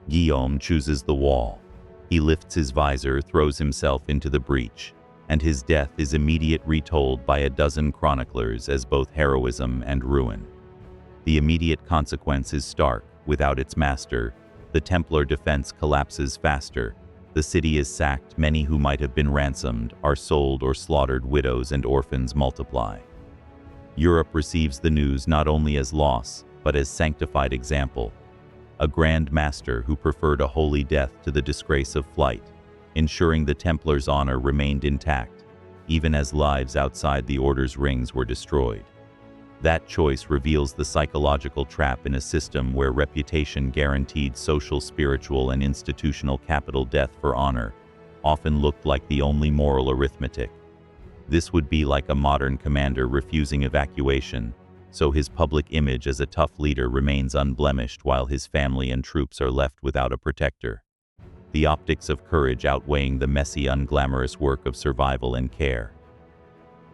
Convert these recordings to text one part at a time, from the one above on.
Guillaume chooses the wall. He lifts his visor, throws himself into the breach, and his death is immediately retold by a dozen chroniclers as both heroism and ruin. The immediate consequence is stark. Without its master, the Templar defense collapses faster. The city is sacked, many who might have been ransomed are sold or slaughtered, widows and orphans multiply. Europe receives the news not only as loss, but as sanctified example. A grand master who preferred a holy death to the disgrace of flight, ensuring the Templars' honor remained intact, even as lives outside the Order's rings were destroyed. That choice reveals the psychological trap in a system where reputation guaranteed social, spiritual, and institutional capital. Death for honor often looked like the only moral arithmetic. This would be like a modern commander refusing evacuation, so his public image as a tough leader remains unblemished while his family and troops are left without a protector. The optics of courage outweighing the messy, unglamorous work of survival and care.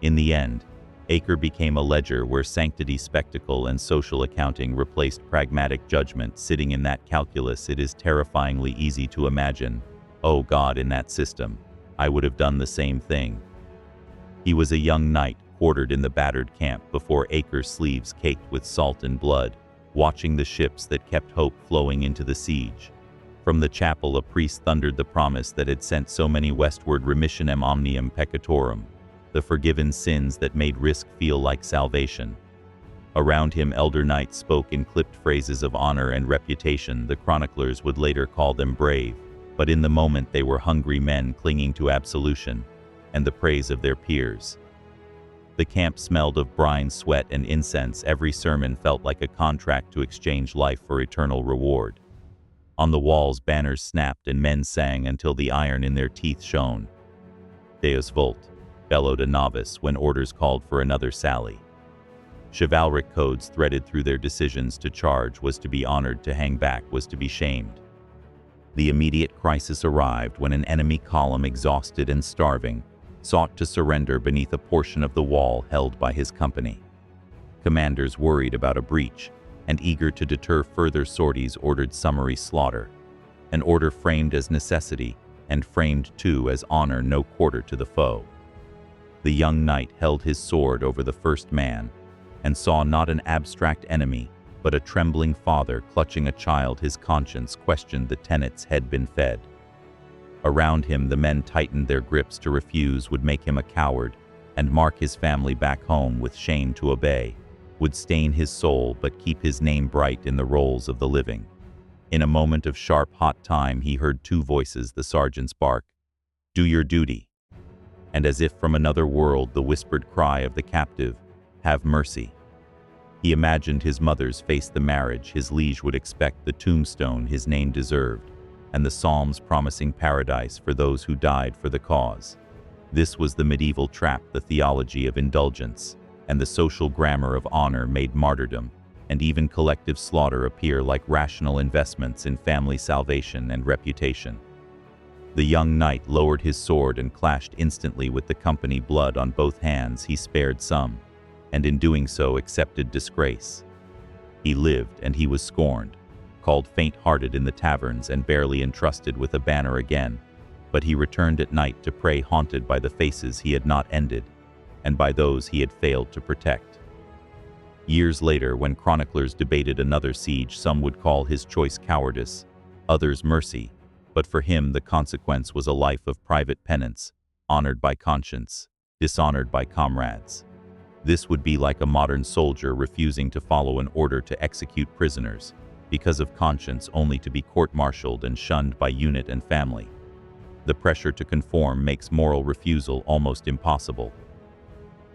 In the end, Acre became a ledger where sanctity, spectacle, and social accounting replaced pragmatic judgment. Sitting in that calculus, it is terrifyingly easy to imagine, oh God, in that system, I would have done the same thing. He was a young knight, quartered in the battered camp before Acre's sleeves caked with salt and blood, watching the ships that kept hope flowing into the siege. From the chapel, a priest thundered the promise that had sent so many westward: remissionem omnium peccatorum, the forgiven sins that made risk feel like salvation. Around him, elder knights spoke in clipped phrases of honor and reputation. The chroniclers would later call them brave, but in the moment they were hungry men clinging to absolution and the praise of their peers. The camp smelled of brine, sweat, and incense. Every sermon felt like a contract to exchange life for eternal reward. On the walls, banners snapped and men sang until the iron in their teeth shone. Deus vult, bellowed a novice when orders called for another sally. Chivalric codes threaded through their decisions. To charge was to be honored, to hang back was to be shamed. The immediate crisis arrived when an enemy column, exhausted and starving, sought to surrender beneath a portion of the wall held by his company. Commanders worried about a breach and eager to deter further sorties ordered summary slaughter, an order framed as necessity and framed too as honor: no quarter to the foe. The young knight held his sword over the first man and saw not an abstract enemy, but a trembling father clutching a child. His conscience questioned the tenets had been fed. Around him, the men tightened their grips. To refuse would make him a coward and mark his family back home with shame. To obey would stain his soul but keep his name bright in the rolls of the living. In a moment of sharp, hot time, he heard two voices, the sergeant's bark, "Do your duty," and as if from another world, the whispered cry of the captive, "Have mercy." He imagined his mother's face, the marriage his liege would expect, the tombstone his name deserved, and the psalms promising paradise for those who died for the cause. This was the medieval trap, the theology of indulgence, and the social grammar of honor made martyrdom and even collective slaughter appear like rational investments in family salvation and reputation. The young knight lowered his sword and clashed instantly with the company. Blood on both hands, he spared some, and in doing so accepted disgrace. He lived and he was scorned, called faint-hearted in the taverns, and barely entrusted with a banner again. But he returned at night to pray, haunted by the faces he had not ended, and by those he had failed to protect. Years later, when chroniclers debated another siege, some would call his choice cowardice, others mercy, but for him the consequence was a life of private penance, honored by conscience, dishonored by comrades. This would be like a modern soldier refusing to follow an order to execute prisoners because of conscience, only to be court-martialed and shunned by unit and family. The pressure to conform makes moral refusal almost impossible.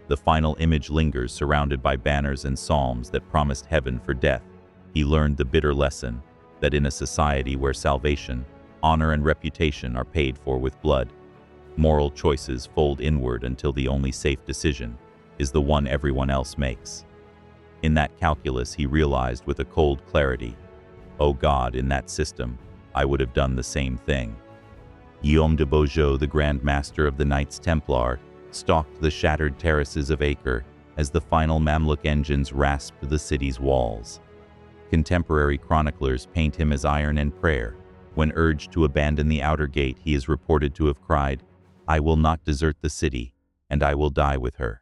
The final image lingers, surrounded by banners and psalms that promised heaven for death. He learned the bitter lesson that in a society where salvation, honor, and reputation are paid for with blood, moral choices fold inward until the only safe decision is the one everyone else makes. In that calculus, he realized with a cold clarity, "Oh God, in that system, I would have done the same thing." Guillaume de Beaujeu, the Grand Master of the Knights Templar, stalked the shattered terraces of Acre as the final Mamluk engines rasped the city's walls. Contemporary chroniclers paint him as iron and prayer, When urged to abandon the outer gate, he is reported to have cried, "I will not desert the city, and I will die with her."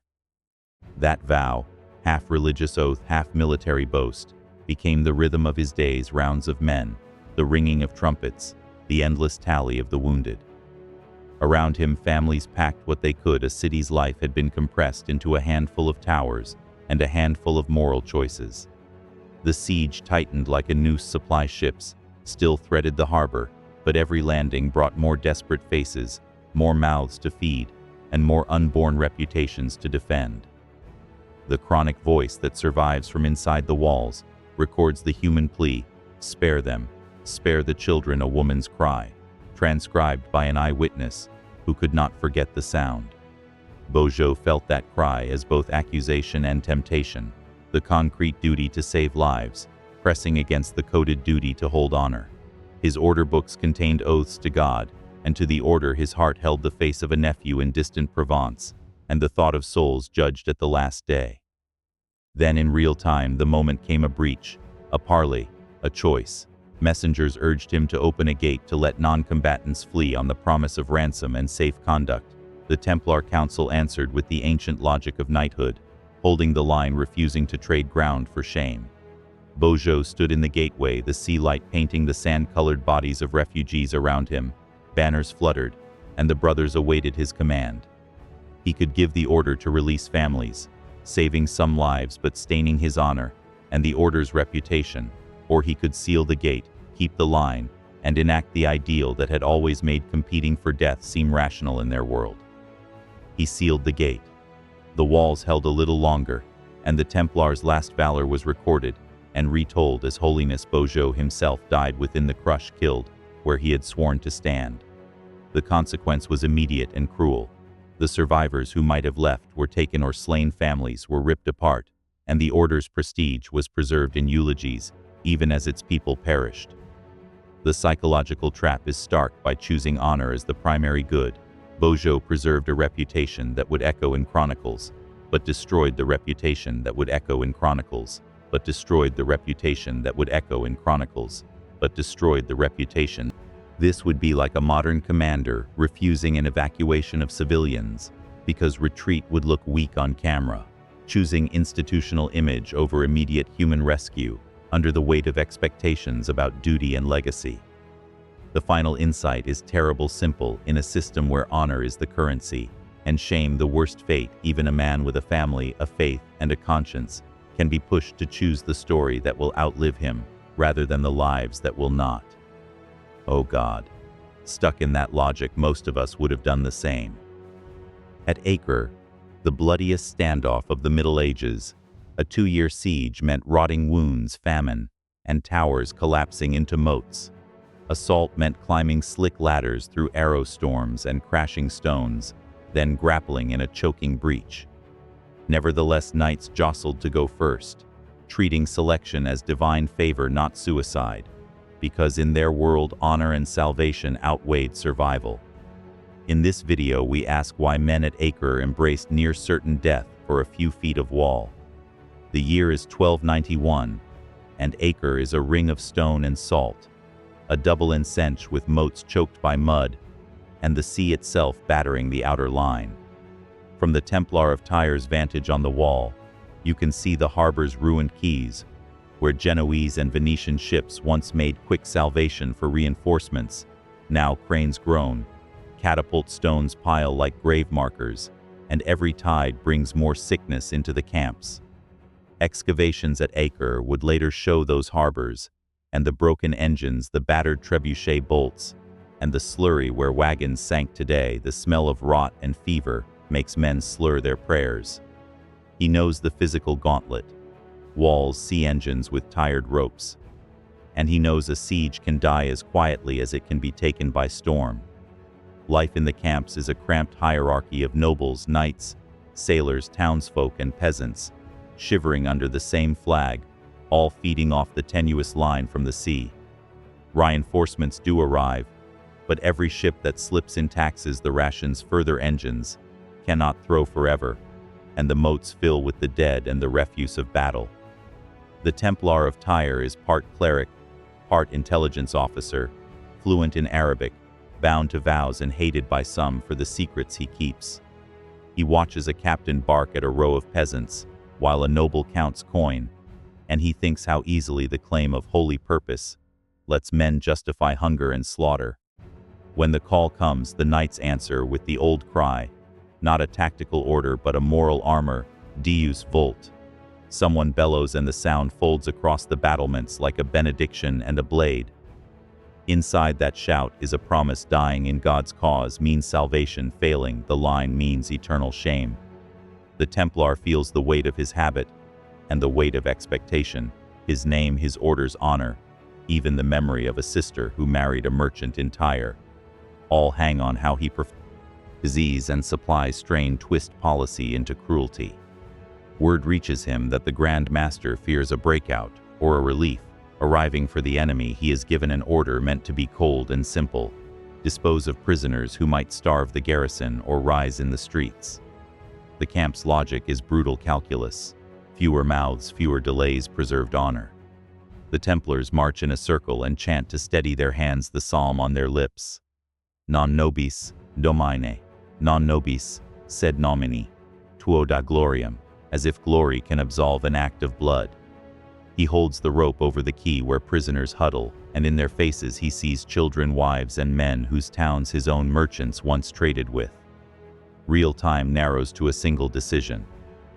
That vow, half religious oath, half military boast, became the rhythm of his days, rounds of men, the ringing of trumpets, the endless tally of the wounded. Around him, families packed what they could. A city's life had been compressed into a handful of towers and a handful of moral choices. The siege tightened like a noose. Supply ships still threaded the harbor, but every landing brought more desperate faces, more mouths to feed, and more unborn reputations to defend. The chronic voice that survives from inside the walls records the human plea, "Spare them, spare the children," a woman's cry, transcribed by an eyewitness who could not forget the sound. Beaujeu felt that cry as both accusation and temptation, the concrete duty to save lives, pressing against the coded duty to hold honor. His order books contained oaths to God, and to the order his heart held the face of a nephew in distant Provence, and the thought of souls judged at the last day. Then in real time the moment came: a breach, a parley, a choice. Messengers urged him to open a gate to let non-combatants flee on the promise of ransom and safe conduct. The Templar Council answered with the ancient logic of knighthood, holding the line, refusing to trade ground for shame. Beaujeu stood in the gateway, the sea light painting the sand-colored bodies of refugees around him. Banners fluttered, and the brothers awaited his command. He could give the order to release families, saving some lives but staining his honor and the order's reputation, or he could seal the gate, keep the line, and enact the ideal that had always made competing for death seem rational in their world. He sealed the gate. The walls held a little longer, and the Templars' last valor was recorded and retold as Holiness Beaujeu himself died within the crush, killed where he had sworn to stand. The consequence was immediate and cruel. The survivors who might have left were taken, or slain families were ripped apart, and the order's prestige was preserved in eulogies, even as its people perished. The psychological trap is stark. By choosing honor as the primary good, Beaujeu preserved a reputation that would echo in chronicles, but destroyed the reputation that would echo in chronicles, but destroyed the reputation that would echo in chronicles, but destroyed the reputation. This would be like a modern commander refusing an evacuation of civilians because retreat would look weak on camera, choosing institutional image over immediate human rescue under the weight of expectations about duty and legacy. The final insight is terrible simple. In a system where honor is the currency and shame the worst fate, even a man with a family, a faith, and a conscience can be pushed to choose the story that will outlive him rather than the lives that will not. Oh God. Stuck in that logic, most of us would have done the same. At Acre, the bloodiest standoff of the Middle Ages, a 2-year siege meant rotting wounds, famine, and towers collapsing into moats. Assault meant climbing slick ladders through arrow storms and crashing stones, then grappling in a choking breach. Nevertheless, knights jostled to go first, treating selection as divine favor, not suicide, because in their world honor and salvation outweighed survival. In this video we ask why men at Acre embraced near certain death for a few feet of wall. The year is 1291, and Acre is a ring of stone and salt, a double enceinte with moats choked by mud, and the sea itself battering the outer line. From the Templar of Tyre's vantage on the wall, you can see the harbor's ruined quays, where Genoese and Venetian ships once made quick salvation for reinforcements. Now cranes groan, catapult stones pile like grave markers, and every tide brings more sickness into the camps. Excavations at Acre would later show those harbors, and the broken engines, the battered trebuchet bolts, and the slurry where wagons sank today. The smell of rot and fever makes men slur their prayers. He knows the physical gauntlet, walls, sea engines with tired ropes. And he knows a siege can die as quietly as it can be taken by storm. Life in the camps is a cramped hierarchy of nobles, knights, sailors, townsfolk, and peasants, shivering under the same flag, all feeding off the tenuous line from the sea. Reinforcements do arrive, but every ship that slips in taxes the rations. Further engines cannot throw forever, and the moats fill with the dead and the refuse of battle. The Templar of Tyre is part cleric, part intelligence officer, fluent in Arabic, bound to vows and hated by some for the secrets he keeps. He watches a captain bark at a row of peasants, while a noble counts coin, and he thinks how easily the claim of holy purpose lets men justify hunger and slaughter. When the call comes, the knights answer with the old cry, not a tactical order but a moral armor, Deus Vult. Someone bellows and the sound folds across the battlements like a benediction and a blade. Inside that shout is a promise: dying in God's cause means salvation, failing the line means eternal shame. The Templar feels the weight of his habit and the weight of expectation, his name, his orders, honor, even the memory of a sister who married a merchant in Tyre. All hang on how he disease and supply strain twist policy into cruelty. Word reaches him that the Grand Master fears a breakout or a relief. Arriving for the enemy, he is given an order meant to be cold and simple: dispose of prisoners who might starve the garrison or rise in the streets. The camp's logic is brutal calculus: fewer mouths, fewer delays, preserved honor. The Templars march in a circle and chant to steady their hands the psalm on their lips: Non nobis domine, non nobis sed nomini, tuo da gloriam, as if glory can absolve an act of blood. He holds the rope over the quay where prisoners huddle, and in their faces he sees children, wives, and men whose towns his own merchants once traded with. Real time narrows to a single decision.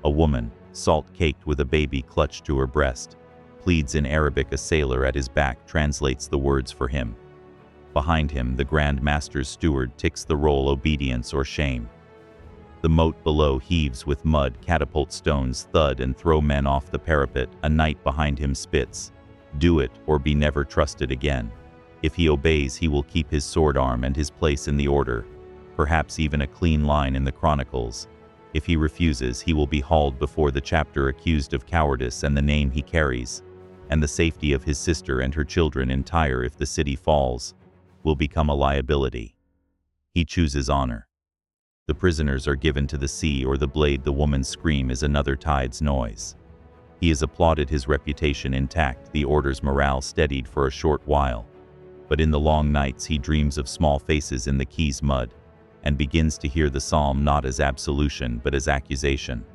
A woman, salt-caked with a baby clutched to her breast, pleads in Arabic. A sailor at his back translates the words for him. Behind him, the Grand Master's steward ticks the roll: obedience or shame. The moat below heaves with mud, catapult stones thud and throw men off the parapet. A knight behind him spits: do it or be never trusted again. If he obeys, he will keep his sword arm and his place in the order, perhaps even a clean line in the chronicles. If he refuses, he will be hauled before the chapter, accused of cowardice and the name he carries, and the safety of his sister and her children in Tyre, if the city falls, will become a liability. He chooses honor. The prisoners are given to the sea or the blade. The woman's scream is another tide's noise. He has applauded his reputation intact, the order's morale steadied for a short while. But in the long nights he dreams of small faces in the quay's mud, and begins to hear the psalm not as absolution but as accusation.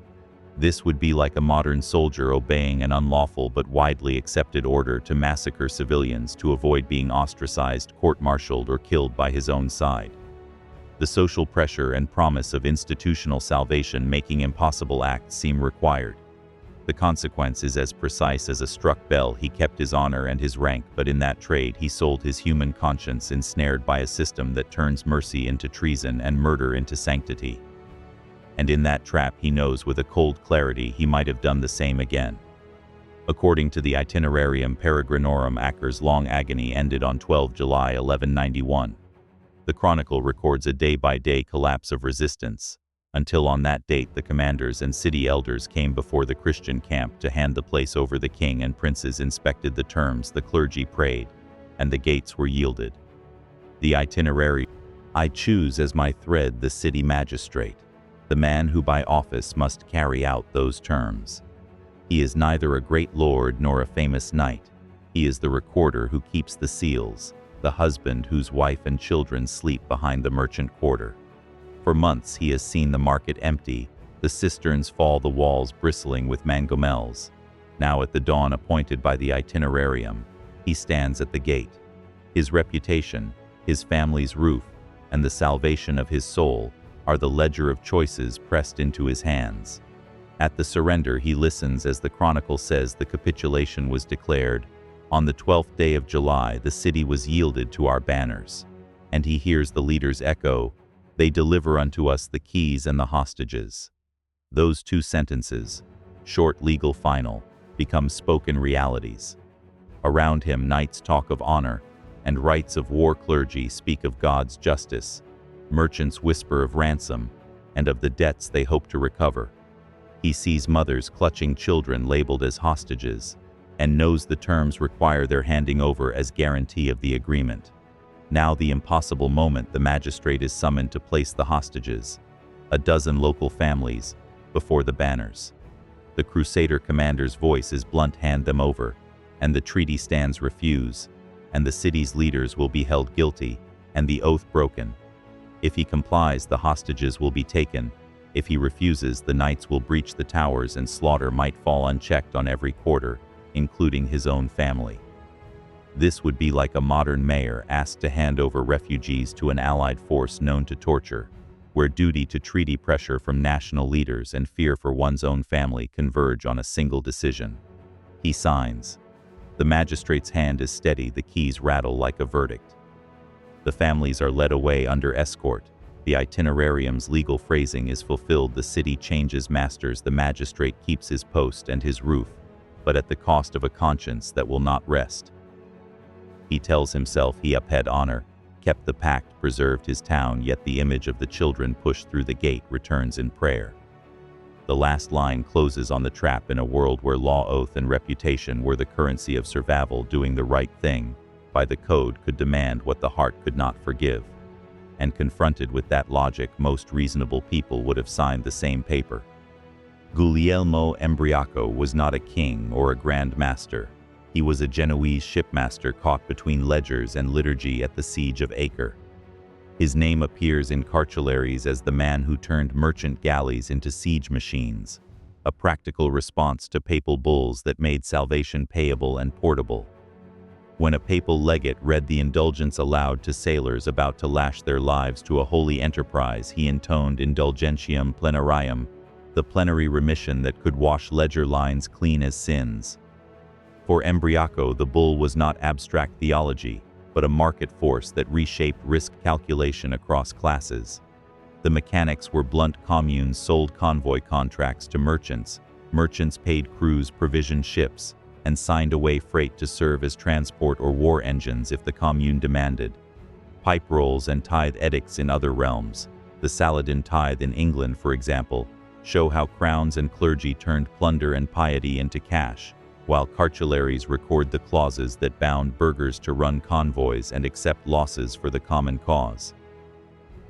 This would be like a modern soldier obeying an unlawful but widely accepted order to massacre civilians to avoid being ostracized, court-martialed, or killed by his own side. The social pressure and promise of institutional salvation making impossible acts seem required. The consequence is as precise as a struck bell. He kept his honor and his rank, but in that trade he sold his human conscience, ensnared by a system that turns mercy into treason and murder into sanctity. And in that trap, he knows with a cold clarity he might have done the same again. According to the Itinerarium Peregrinorum, Acre's long agony ended on 12 July 1191. The chronicle records a day-by-day collapse of resistance, until on that date the commanders and city elders came before the Christian camp to hand the place over. The king and princes inspected the terms, the clergy prayed, and the gates were yielded. The itinerary: I choose as my thread the city magistrate, the man who by office must carry out those terms. He is neither a great lord nor a famous knight. He is the recorder who keeps the seals, the husband whose wife and children sleep behind the merchant quarter. For months he has seen the market empty, the cisterns fall, the walls bristling with mangomels. Now at the dawn appointed by the itinerarium, he stands at the gate. His reputation, his family's roof, and the salvation of his soul are the ledger of choices pressed into his hands. At the surrender he listens as the chronicle says the capitulation was declared. On the 12th day of July the city was yielded to our banners. And he hears the leaders echo, they deliver unto us the keys and the hostages. Those two sentences, short legal final, become spoken realities. Around him knights talk of honor, and rights of war. Clergy speak of God's justice. Merchants whisper of ransom, and of the debts they hope to recover. He sees mothers clutching children labeled as hostages, and knows the terms require their handing over as guarantee of the agreement. Now the impossible moment: the magistrate is summoned to place the hostages, a dozen local families, before the banners. The Crusader commander's voice is blunt: hand them over, and the treaty stands. Refuse, and the city's leaders will be held guilty, and the oath broken. If he complies, the hostages will be taken. If he refuses, the knights will breach the towers and slaughter might fall unchecked on every quarter, including his own family. This would be like a modern mayor asked to hand over refugees to an allied force known to torture, where duty to treaty pressure from national leaders and fear for one's own family converge on a single decision. He signs. The magistrate's hand is steady, the keys rattle like a verdict. The families are led away under escort. The itinerarium's legal phrasing is fulfilled. The city changes masters. The magistrate keeps his post and his roof, but at the cost of a conscience that will not rest. He tells himself he upheld honor, kept the pact, preserved his town, yet the image of the children pushed through the gate returns in prayer. The last line closes on the trap. In a world where law, oath, and reputation were the currency of survival, doing the right thing by the code could demand what the heart could not forgive. And confronted with that logic, most reasonable people would have signed the same paper. Guglielmo Embriaco was not a king or a grand master. He was a Genoese shipmaster caught between ledgers and liturgy at the siege of Acre. His name appears in cartularies as the man who turned merchant galleys into siege machines, a practical response to papal bulls that made salvation payable and portable. When a papal legate read the indulgence aloud to sailors about to lash their lives to a holy enterprise, he intoned Indulgentiam Plenarium, the plenary remission that could wash ledger lines clean as sins. For Embriaco, the bull was not abstract theology, but a market force that reshaped risk calculation across classes. The mechanics were blunt. Communes sold convoy contracts to merchants. Merchants paid crews, provisioned ships, and signed away freight to serve as transport or war engines if the commune demanded. Pipe rolls and tithe edicts in other realms, the Saladin tithe in England for example, show how crowns and clergy turned plunder and piety into cash, while cartularies record the clauses that bound burghers to run convoys and accept losses for the common cause.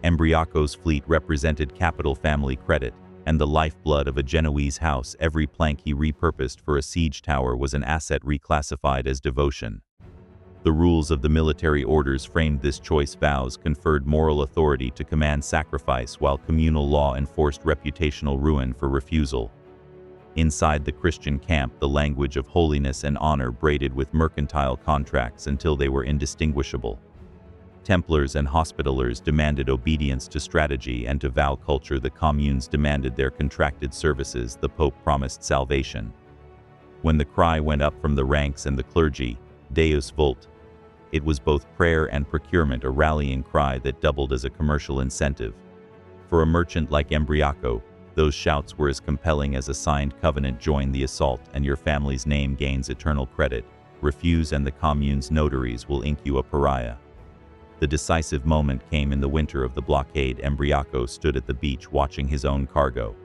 Embriaco's fleet represented capital, family credit, and the lifeblood of a Genoese house. Every plank he repurposed for a siege tower was an asset reclassified as devotion. The rules of the military orders framed this choice. Vows conferred moral authority to command sacrifice, while communal law enforced reputational ruin for refusal. Inside the Christian camp, the language of holiness and honor braided with mercantile contracts until they were indistinguishable. Templars and Hospitallers demanded obedience to strategy and to vow culture. The communes demanded their contracted services. The Pope promised salvation. When the cry went up from the ranks and the clergy, Deus Vult, it was both prayer and procurement, a rallying cry that doubled as a commercial incentive. For a merchant like Embriaco, those shouts were as compelling as a signed covenant. Join the assault and your family's name gains eternal credit. Refuse and the commune's notaries will ink you a pariah. The decisive moment came in the winter of the blockade. Embriaco stood at the beach watching his own cargo.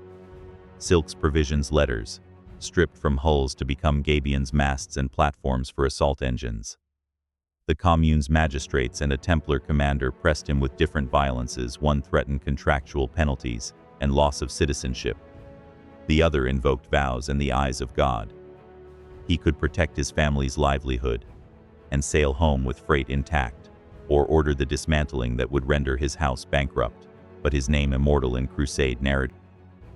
Silks, provisions, letters, stripped from hulls to become gabions, masts and platforms for assault engines. The commune's magistrates and a Templar commander pressed him with different violences. One threatened contractual penalties and loss of citizenship. The other invoked vows and the eyes of God. He could protect his family's livelihood and sail home with freight intact, or order the dismantling that would render his house bankrupt, but his name immortal in Crusade narrative.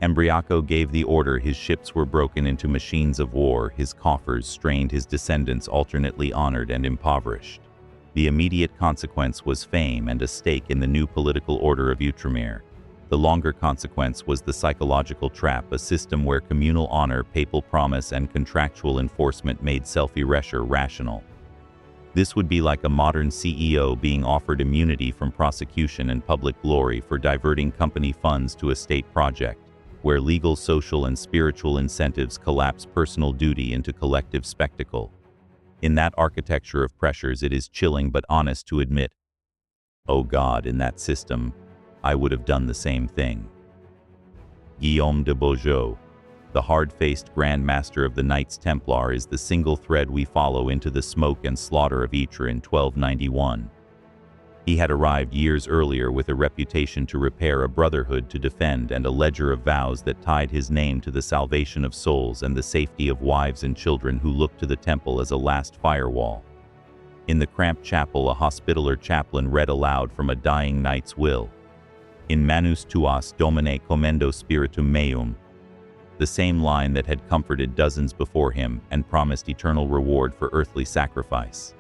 Embriaco gave the order. His ships were broken into machines of war, his coffers strained, his descendants alternately honored and impoverished. The immediate consequence was fame and a stake in the new political order of Outremer. The longer consequence was the psychological trap, a system where communal honor, papal promise, and contractual enforcement made self-erasure rational. This would be like a modern CEO being offered immunity from prosecution and public glory for diverting company funds to a state project, where legal, social, and spiritual incentives collapse personal duty into collective spectacle. In that architecture of pressures, it is chilling but honest to admit, oh God, in that system, I would have done the same thing. Guillaume de Beaujeu, the hard-faced Grand Master of the Knights Templar, is the single thread we follow into the smoke and slaughter of Acre in 1291. He had arrived years earlier with a reputation to repair, a brotherhood to defend, and a ledger of vows that tied his name to the salvation of souls and the safety of wives and children who looked to the temple as a last firewall. In the cramped chapel, a hospitaller chaplain read aloud from a dying knight's will. In manus tuas domine commendo spiritum meum, the same line that had comforted dozens before him and promised eternal reward for earthly sacrifice.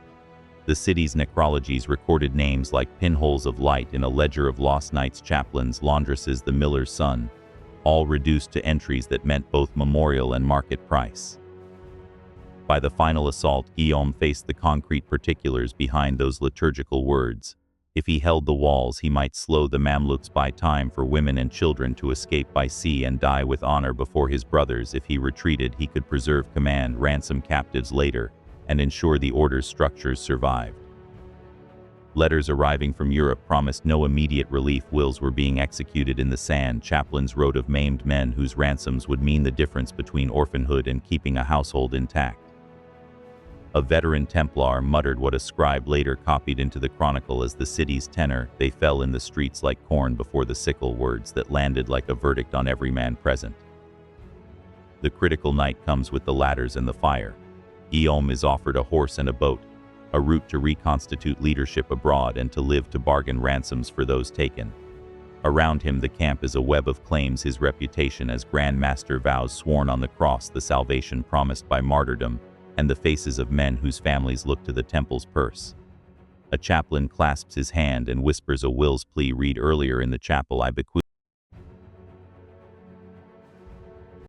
The city's necrologies recorded names like pinholes of light in a ledger of lost knights, chaplains, laundresses, the miller's son, all reduced to entries that meant both memorial and market price. By the final assault, Guillaume faced the concrete particulars behind those liturgical words. If he held the walls, he might slow the Mamluks by time for women and children to escape by sea and die with honor before his brothers. If he retreated, he could preserve command, ransom captives later, and ensure the order's structures survived. Letters arriving from Europe promised no immediate relief. Wills were being executed in the sand. Chaplains wrote of maimed men whose ransoms would mean the difference between orphanhood and keeping a household intact. A veteran Templar muttered what a scribe later copied into the chronicle as the city's tenor. They fell in the streets like corn before the sickle, words that landed like a verdict on every man present. The critical night comes with the ladders and the fire. Guillaume is offered a horse and a boat, a route to reconstitute leadership abroad and to live to bargain ransoms for those taken. Around him the camp is a web of claims, his reputation as Grand Master, vows sworn on the cross, the salvation promised by martyrdom, and the faces of men whose families look to the temple's purse. A chaplain clasps his hand and whispers a will's plea. Read earlier in the chapel, I bequeath